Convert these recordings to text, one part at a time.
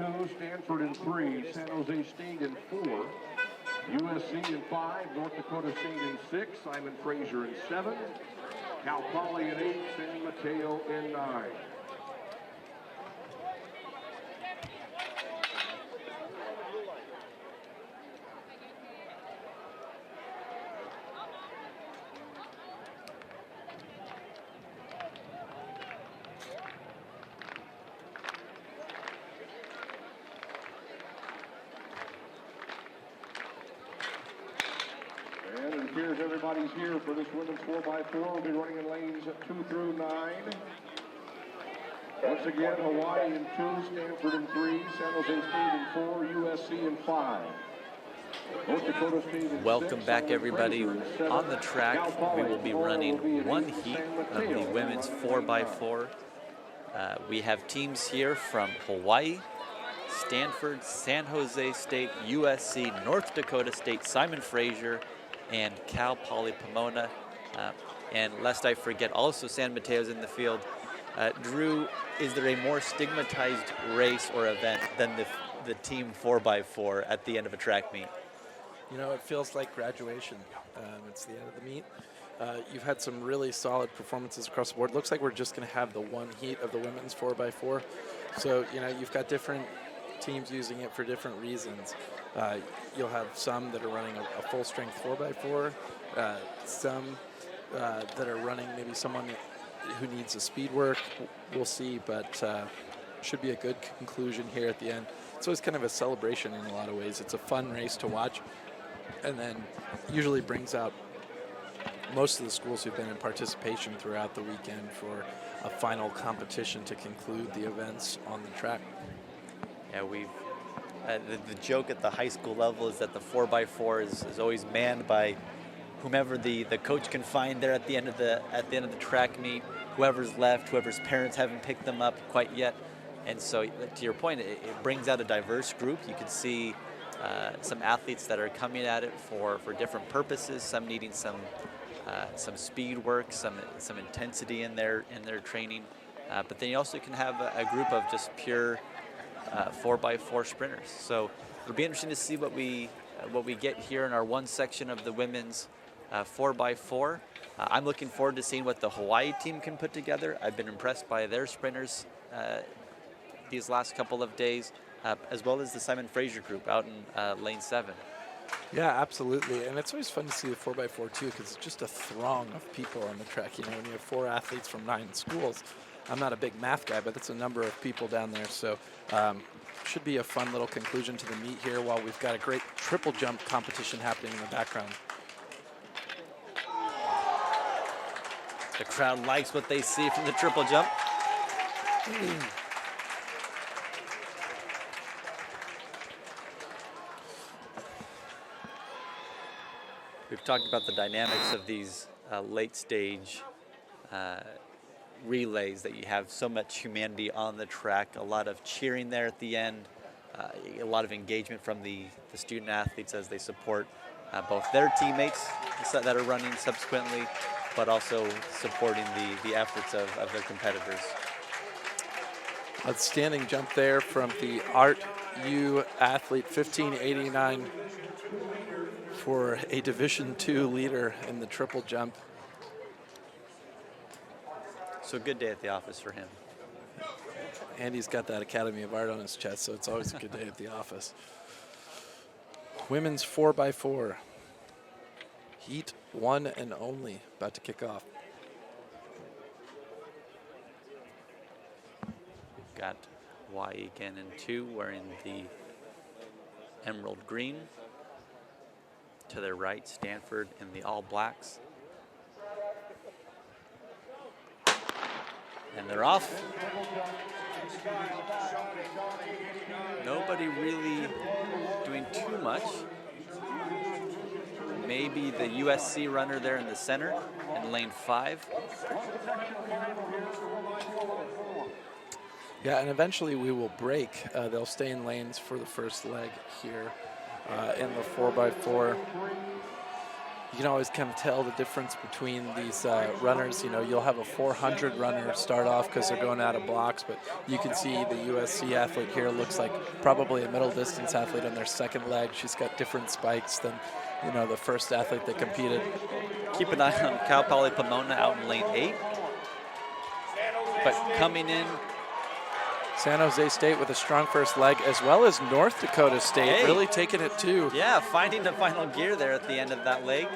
2, Stanford in 3, San Jose State in 4, USC in 5, North Dakota State in 6, Simon Fraser in 7, Cal Poly in 8, San Mateo in 9. Everybody's here for this women's 4x4. We'll be running in lanes 2 through 9. Once again, Hawaii in 2, Stanford in 3, San Jose State in 4, USC in 5. North Dakota State in Welcome 6, back, everybody. On the track, we will be running one heat of the women's 4x4. We have teams here from Hawaii, Stanford, San Jose State, USC, North Dakota State, Simon Fraser, and Cal Poly Pomona. And lest I forget, also San Mateo's in the field. Drew, is there a more stigmatized race or event than the team 4x4 at the end of a track meet? You know, it feels like graduation. It's the end of the meet. You've had some really solid performances across the board. Looks like we're just going to have the one heat of the women's 4x4. So, you know, you've got different teams using it for different reasons. You'll have some that are running a full-strength 4x4, some that are running maybe someone who needs a speed work. We'll see, but should be a good conclusion here at the end. So it's kind of a celebration in a lot of ways. It's a fun race to watch, and then usually brings out most of the schools who've been in participation throughout the weekend for a final competition to conclude the events on the track. Yeah, we've the joke at the high school level is that the 4x4 is always manned by whomever the coach can find there at the end of the track meet, whoever's left, whoever's parents haven't picked them up quite yet. And so, to your point, it brings out a diverse group. You can see some athletes that are coming at it for different purposes. Some needing some speed work, some intensity in their training. But then you also can have a group of just pure 4x4 sprinters. So it'll be interesting to see what we get here in our one section of the women's 4x4. I'm looking forward to seeing what the Hawaii team can put together. I've been impressed by their sprinters these last couple of days, as well as the Simon Fraser group out in lane 7. Yeah, absolutely. And it's always fun to see the 4x4 too, because it's just a throng of people on the track. You know, when you have 4 athletes from 9 schools, I'm not a big math guy, but that's a number of people down there. So should be a fun little conclusion to the meet here while we've got a great triple jump competition happening in the background. The crowd likes what they see from the triple jump. We've talked about the dynamics of these late stage relays, that you have so much humanity on the track, a lot of cheering there at the end, a lot of engagement from the student athletes as they support both their teammates that are running subsequently, but also supporting the efforts of their competitors. Outstanding jump there from the Art U athlete, 1589 for a Division II leader in the triple jump. So good day at the office for him. Andy's got that Academy of Art on his chest, so it's always a good day at the office. Women's 4x4. Heat 1 and only about to kick off. We've got Hawaii again in 2, wearing the emerald green. To their right, Stanford in the all blacks. And they're off. Nobody really doing too much. Maybe the USC runner there in the center in lane 5. Yeah, and eventually we will break. They'll stay in lanes for the first leg here in the 4x4. you can always kind of tell the difference between these runners. You know, you'll have a 400 runner start off because they're going out of blocks, but you can see the USC athlete here looks like probably a middle distance athlete on their second leg. She's got different spikes than, you know, the first athlete that competed. Keep an eye on Cal Poly Pomona out in lane 8. But coming in, San Jose State with a strong first leg, as well as North Dakota State, really taking it too. Yeah, finding the final gear there at the end of that leg.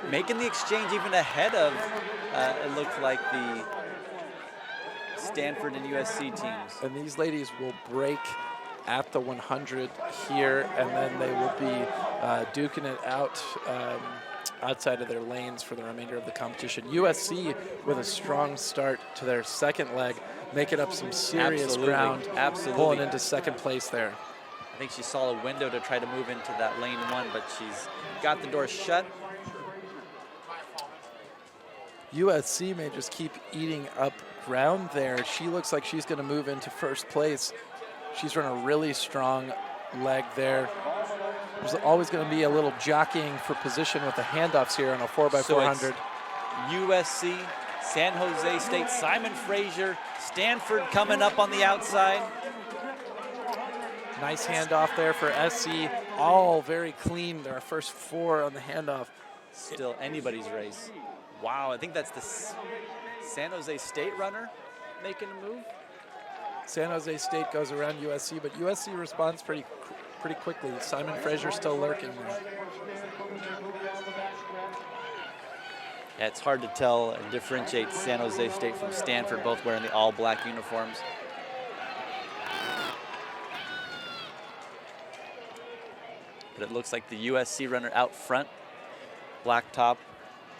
Making the exchange even ahead of, it looked like the Stanford and USC teams. And these ladies will break at the 100 here, and then they will be duking it out outside of their lanes for the remainder of the competition. USC with a strong start to their second leg, making up some serious ground, pulling into second place there. I think she saw a window to try to move into that lane 1, but she's got the door shut. USC may just keep eating up ground there. She looks like she's going to move into first place. She's run a really strong leg there. There's always going to be a little jockeying for position with the handoffs here on a 4x400. So USC, San Jose State, Simon Fraser, Stanford coming up on the outside. Nice handoff there for SC. All very clean. Their first 4 on the handoff. Still anybody's race. Wow, I think that's the San Jose State runner making a move. San Jose State goes around USC, but USC responds pretty quickly. Simon Fraser still lurking there. Yeah, it's hard to tell and differentiate San Jose State from Stanford, both wearing the all-black uniforms. But it looks like the USC runner out front, black top,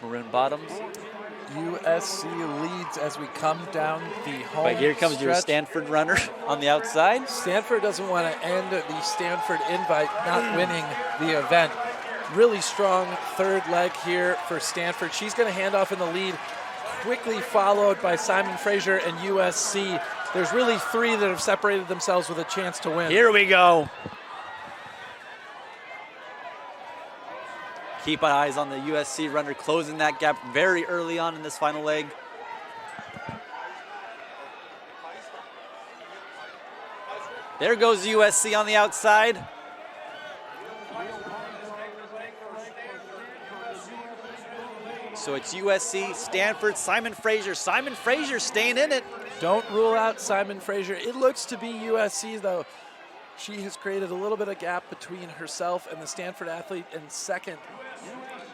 maroon bottoms. USC leads as we come down the home But here comes stretch. your Stanford runner on the outside. Stanford doesn't want to end the Stanford Invite not winning the event. Really strong third leg here for Stanford. She's going to hand off in the lead, quickly followed by Simon Fraser and USC. There's really 3 that have separated themselves with a chance to win. Here we go. Keep eyes on the USC runner closing that gap very early on in this final leg. There goes USC on the outside. So it's USC, Stanford, Simon Fraser. Simon Fraser staying in it. Don't rule out Simon Fraser. It looks to be USC, though. She has created a little bit of gap between herself and the Stanford athlete in second.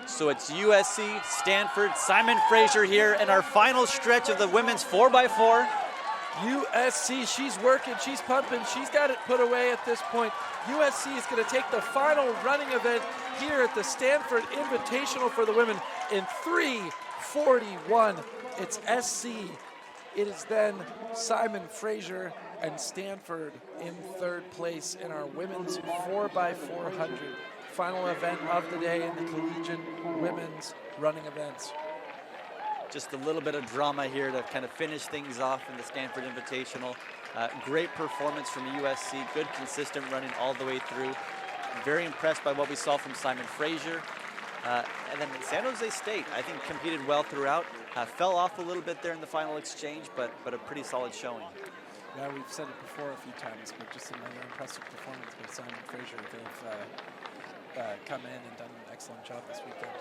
So it's USC, Stanford, Simon Fraser here in our final stretch of the women's 4x4. USC, she's working, she's pumping, she's got it put away at this point. USC is going to take the final running event here at the Stanford Invitational for the women in 3:41. It's SC. It is then Simon Fraser and Stanford in third place in our women's 4x400. Final event of the day in the collegiate women's running events. Just a little bit of drama here to kind of finish things off in the Stanford Invitational. Great performance from USC, good consistent running all the way through. Very impressed by what we saw from Simon Fraser. And then San Jose State, I think, competed well throughout. Fell off a little bit there in the final exchange, but a pretty solid showing. Yeah, we've said it before a few times, but just another impressive performance by Simon Fraser. They've come in and done an excellent job this weekend.